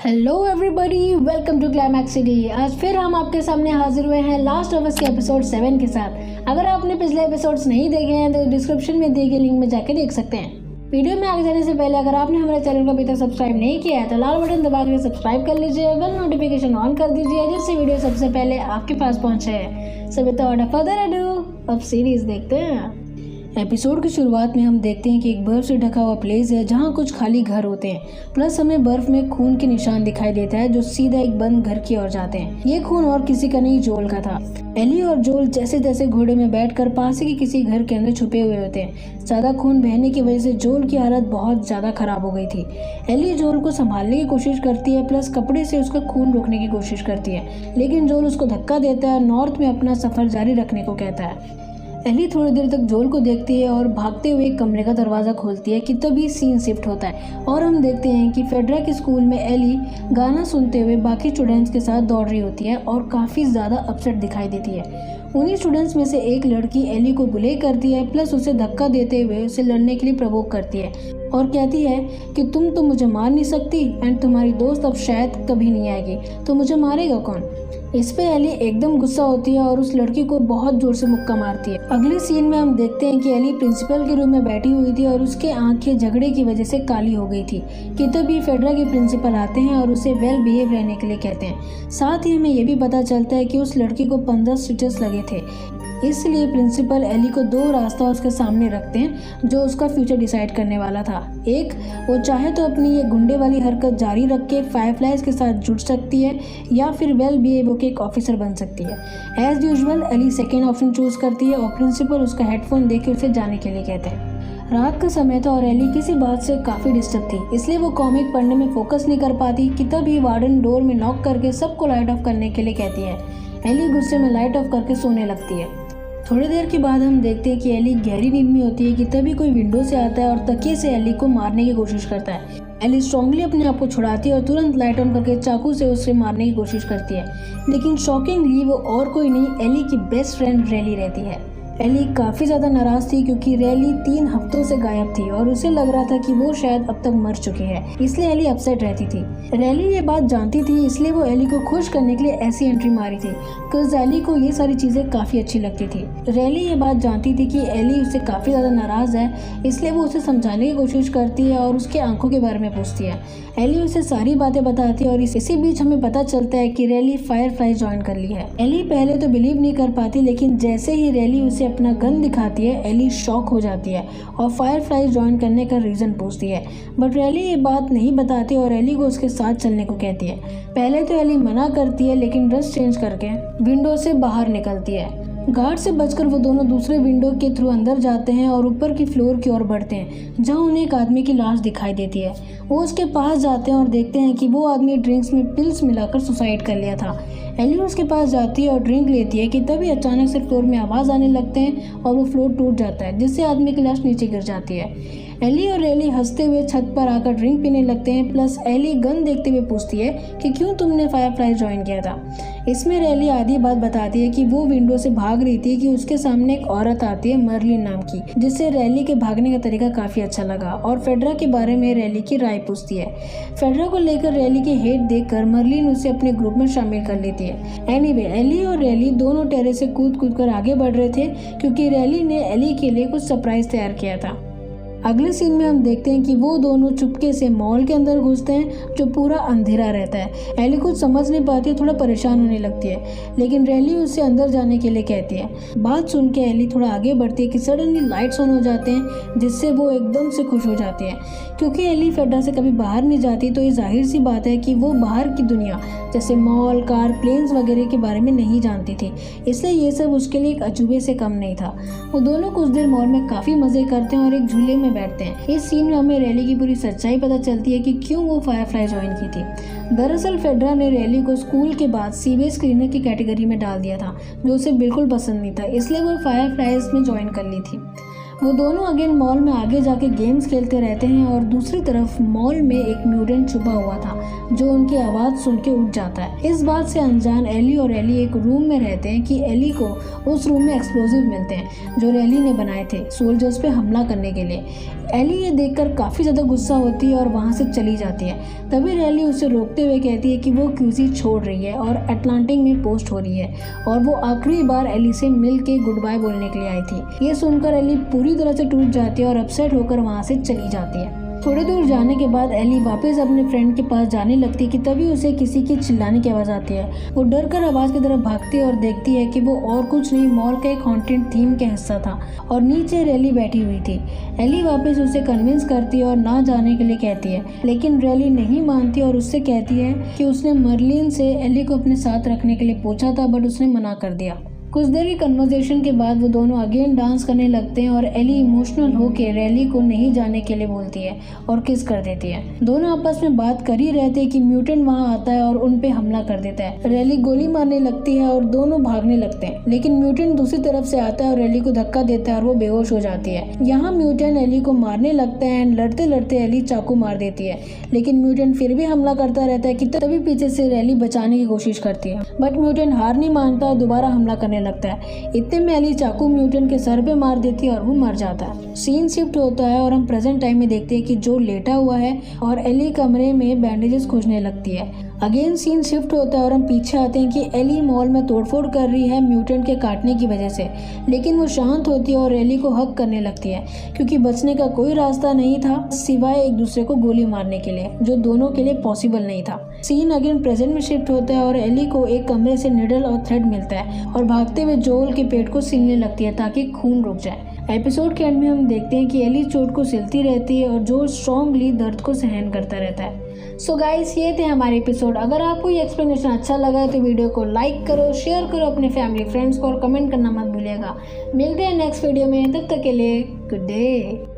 Hello everybody, welcome to climax city. आज फिर हम आपके सामने हाजिर हुए हैं लास्ट ऑफ अस के एपिसोड 7 के साथ। अगर आपने पिछले एपिसोड्स नहीं देखे हैं तो डिस्क्रिप्शन में दिए गए लिंक में जाकर देख सकते हैं। वीडियो में आगे जाने से पहले अगर आपने हमारे चैनल को अभी तक सब्सक्राइब नहीं किया है तो लाल बटन दबा कर सब्सक्राइब कर लीजिए, बेल नोटिफिकेशन ऑन कर दीजिए जिससे वीडियो सबसे पहले आपके पास पहुंचे। सो विदाउट फर्दर अडू अब सीरीज देखते हैं। एपिसोड की शुरुआत में हम देखते हैं कि एक बर्फ से ढका हुआ प्लेस है जहां कुछ खाली घर होते हैं, प्लस हमें बर्फ में खून के निशान दिखाई देता है जो सीधा एक बंद घर की ओर जाते हैं। ये खून और किसी का नहीं, जोल का था। एली और जोल जैसे तैसे घोड़े में बैठकर पास के किसी घर के अंदर छुपे हुए होते हैं। ज्यादा खून बहने की वजह से जोल की हालत बहुत ज्यादा खराब हो गई थी। एली जोल को संभालने की कोशिश करती है, प्लस कपड़े से उसका खून रोकने की कोशिश करती है, लेकिन जोल उसको धक्का देता है और नॉर्थ में अपना सफर जारी रखने को कहता है। एली थोड़ी देर तक जोल को देखती है और भागते हुए कमरे का दरवाज़ा खोलती है कि तभी सीन शिफ्ट होता है और हम देखते हैं कि फेडरा के स्कूल में एली गाना सुनते हुए बाकी स्टूडेंट्स के साथ दौड़ रही होती है और काफ़ी ज़्यादा अपसेट दिखाई देती है। उन्हीं स्टूडेंट्स में से एक लड़की एली को बुले करती है, प्लस उसे धक्का देते हुए उसे लड़ने के लिए प्रवोक करती है और कहती है कि तुम तो मुझे मार नहीं सकती एंड तुम्हारी दोस्त अब शायद कभी नहीं आएगी, तो मुझे मारेगा कौन। इस पे एली एकदम गुस्सा होती है और उस लड़की को बहुत जोर से मुक्का मारती है। अगले सीन में हम देखते हैं कि एली प्रिंसिपल के रूम में बैठी हुई थी और उसके आंखें झगड़े की वजह से काली हो गई थी कि तभी फेडरा के प्रिंसिपल आते हैं और उसे वेल बिहेव रहने के लिए कहते हैं। साथ ही हमें ये भी पता चलता है कि उस लड़की को 15 स्टिचेस लगे थे, इसलिए प्रिंसिपल एली को 2 रास्ता उसके सामने रखते हैं जो उसका फ्यूचर डिसाइड करने वाला था। एक, वो चाहे तो अपनी ये गुंडे वाली हरकत जारी रख के फायरफ्लाइज के साथ जुड़ सकती है, या फिर वेल बिहेव होकर एक ऑफिसर बन सकती है। As usual Ellie second option choose करती है और प्रिंसिपल उसका हेडफोन देके उसे जाने के लिए कहते हैं। रात का समय था और एली किसी बात से काफ़ी डिस्टर्ब थी, इसलिए वो कॉमिक पढ़ने में फोकस नहीं कर पाती कि तभी वार्डन डोर में नॉक करके सबको लाइट ऑफ करने के लिए कहती है। एली गुस्से में लाइट ऑफ करके सोने लगती है। थोड़ी देर के बाद हम देखते हैं कि एली गहरी नींद में होती है कि तभी कोई विंडो से आता है और तकिए से एली को मारने की कोशिश करता है। एली स्ट्रांगली अपने आप को छुड़ाती है और तुरंत लाइट ऑन करके चाकू से उसे मारने की कोशिश करती है, लेकिन शॉकिंगली वो और कोई नहीं एली की बेस्ट फ्रेंड रैली रहती है। एली काफ़ी ज़्यादा नाराज़ थी क्योंकि रैली 3 हफ्तों से गायब थी और उसे लग रहा था कि वो शायद अब तक मर चुकी है, इसलिए एली अपसेट रहती थी। रैली ये बात जानती थी, इसलिए वो एली को खुश करने के लिए ऐसी एंट्री मारी थी बिकॉज एली को ये सारी चीज़ें काफ़ी अच्छी लगती थी। रैली ये बात जानती थी कि एली उससे काफ़ी ज़्यादा नाराज़ है, इसलिए वो उसे समझाने की कोशिश करती है और उसके आंखों के बारे में पूछती है। एली उसे सारी बातें बताती है और इसी बीच हमें पता चलता है कि रैली फायरफ्लाई ज्वाइन कर ली है। एली पहले तो बिलीव नहीं कर पाती, लेकिन जैसे ही रैली उसे अपना गन दिखाती है एली शॉक हो जाती है और फायरफ्लाई ज्वाइन करने का रीज़न पूछती है, बट रैली ये बात नहीं बताती और एली को उसके साथ चलने को कहती है। पहले तो एली मना करती है, लेकिन ड्रेस चेंज करके विंडो से बाहर निकलती है। गार्ड से बचकर वो दोनों दूसरे विंडो के थ्रू अंदर जाते हैं और ऊपर की फ्लोर की ओर बढ़ते हैं जहां उन्हें एक आदमी की लाश दिखाई देती है। वो उसके पास जाते हैं और देखते हैं कि वो आदमी ड्रिंक्स में पिल्स मिलाकर सुसाइड कर लिया था। एली उसके पास जाती है और ड्रिंक लेती है कि तभी अचानक से फ्लोर में आवाज़ आने लगते हैं और वो फ्लोर टूट जाता है जिससे आदमी की लाश नीचे गिर जाती है। एली और रैली हंसते हुए छत पर आकर ड्रिंक पीने लगते हैं, प्लस एली गन देखते हुए पूछती है कि क्यों तुमने फायरफ्लाई ज्वाइन किया था। इसमें रैली आधी बात बताती है कि वो विंडो से भाग रही थी कि उसके सामने एक औरत आती है मर्लिन नाम की, जिससे रैली के भागने का तरीका काफ़ी अच्छा लगा और फेडरा के बारे में रैली की राय पूछती है। फेडरा को लेकर रैली की हेट देखकर मर्लिन उसे अपने ग्रुप में शामिल कर लेती है। एनीवे एली और रैली दोनों टेरेस से कूद कर आगे बढ़ रहे थे क्योंकि रैली ने एली के लिए कुछ सरप्राइज तैयार किया था। अगले सीन में हम देखते हैं कि वो दोनों चुपके से मॉल के अंदर घुसते हैं जो पूरा अंधेरा रहता है। एली कुछ समझ नहीं पाती है, थोड़ा परेशान होने लगती है, लेकिन रैली उससे अंदर जाने के लिए कहती है। बात सुन के एली थोड़ा आगे बढ़ती है कि सडनली लाइट्स ऑन हो जाते हैं जिससे वो एकदम से खुश हो जाती है। क्योंकि एली फेडरा से कभी बाहर नहीं जाती तो ये जाहिर सी बात है कि वो बाहर की दुनिया जैसे मॉल, कार, प्लेन्स वगैरह के बारे में नहीं जानती थी, इसलिए ये सब उसके लिए एक अजूबे से कम नहीं था। वो दोनों कुछ देर मॉल में काफ़ी मज़े करते हैं और एक झूले में बैठते हैं। इस सीन में हमें रैली की पूरी सच्चाई पता चलती है कि क्यों वो फायरफ्लाई ज्वाइन की थी। दरअसल फेडरा ने रैली को स्कूल के बाद सीवेज क्लीनर की कैटेगरी में डाल दिया था जो उसे बिल्कुल पसंद नहीं था, इसलिए वो फायरफ्लाइज में ज्वाइन कर ली थी। वो दोनों अगेन मॉल में आगे जाके गेम्स खेलते रहते हैं और दूसरी तरफ मॉल में एक म्यूटेंट छुपा हुआ था जो उनकी आवाज़ सुन के उठ जाता है। इस बात से अनजान एली और एली एक रूम में रहते हैं कि एली को उस रूम में एक्सप्लोजिव मिलते हैं जो एली ने बनाए थे सोल्जर्स पे हमला करने के लिए। एली ये देखकर काफ़ी ज़्यादा गुस्सा होती है और वहाँ से चली जाती है। तभी एली उसे रोकते हुए कहती है कि वो क्यूजी छोड़ रही है और अटलांटिक में पोस्ट हो रही है और वो आखिरी बार एली से मिल के गुड बाय बोलने के लिए आई थी। ये सुनकर एली पूरी तरह से टूट जाती है और अपसेट होकर वहाँ से चली जाती है। थोड़ी दूर जाने के बाद एली वापस अपने फ्रेंड के पास जाने लगती है कि तभी उसे किसी की चिल्लाने की आवाज़ आती है। वो डर कर आवाज़ की तरफ भागती है और देखती है कि वो और कुछ नहीं मॉल का एक हॉन्टेड थीम का हिस्सा था और नीचे रैली बैठी हुई थी। एली वापस उसे कन्विंस करती है और ना जाने के लिए कहती है, लेकिन रैली नहीं मानती और उससे कहती है कि उसने मर्लिन से एली को अपने साथ रखने के लिए पूछा था बट उसने मना कर दिया। कुछ देर की कन्वर्सेशन के बाद वो दोनों अगेन डांस करने लगते हैं और एली इमोशनल होकर रैली को नहीं जाने के लिए बोलती है और किस कर देती है। दोनों आपस में बात कर ही रहते हैं कि म्यूटेंट वहां आता है और उन पे हमला कर देता है। रैली गोली मारने लगती है और दोनों भागने लगते हैं, लेकिन म्यूटेंट दूसरी तरफ से आता है और रैली को धक्का देता है और वो बेहोश हो जाती है। यहाँ म्यूटेंट एली को मारने लगता है एंड लड़ते लड़ते एली चाकू मार देती है, लेकिन म्यूटेंट फिर भी हमला करता रहता है कि तभी पीछे से रैली बचाने की कोशिश करती है, बट म्यूटेंट हार नहीं मानता और दोबारा हमला करने लगता है। इतने में एली चाकू म्यूटेंट के सर पे मार देती है और वो मर जाता है। सीन शिफ्ट होता है और हम प्रेजेंट टाइम में देखते हैं कि जो लेटा हुआ है और एली कमरे में बैंडेजेस खोजने लगती है। अगेन सीन शिफ्ट होता है और हम पीछे आते हैं कि एली मॉल में तोड़फोड़ कर रही है म्यूटेंट के काटने की वजह से, लेकिन वो शांत होती है और एली को हक करने लगती है क्योंकि बचने का कोई रास्ता नहीं था सिवाय एक दूसरे को गोली मारने के लिए, जो दोनों के लिए पॉसिबल नहीं था। सीन अगेन प्रेजेंट में शिफ्ट होता है और एली को एक कमरे से निडल और थ्रेड मिलता है और भागते हुए जोल के पेट को सिलने लगती है ताकि खून रुक जाए। एपिसोड के एंड में हम देखते हैं कि एली चोट को सिलती रहती है और जो स्ट्रॉन्गली दर्द को सहन करता रहता है। सो गाइस, ये थे हमारे एपिसोड। अगर आपको ये एक्सप्लेनेशन अच्छा लगा है तो वीडियो को लाइक करो, शेयर करो अपने फैमिली फ्रेंड्स को और कमेंट करना मत भूलिएगा। मिलते हैं नेक्स्ट वीडियो में, तब तक के लिए गुड डे।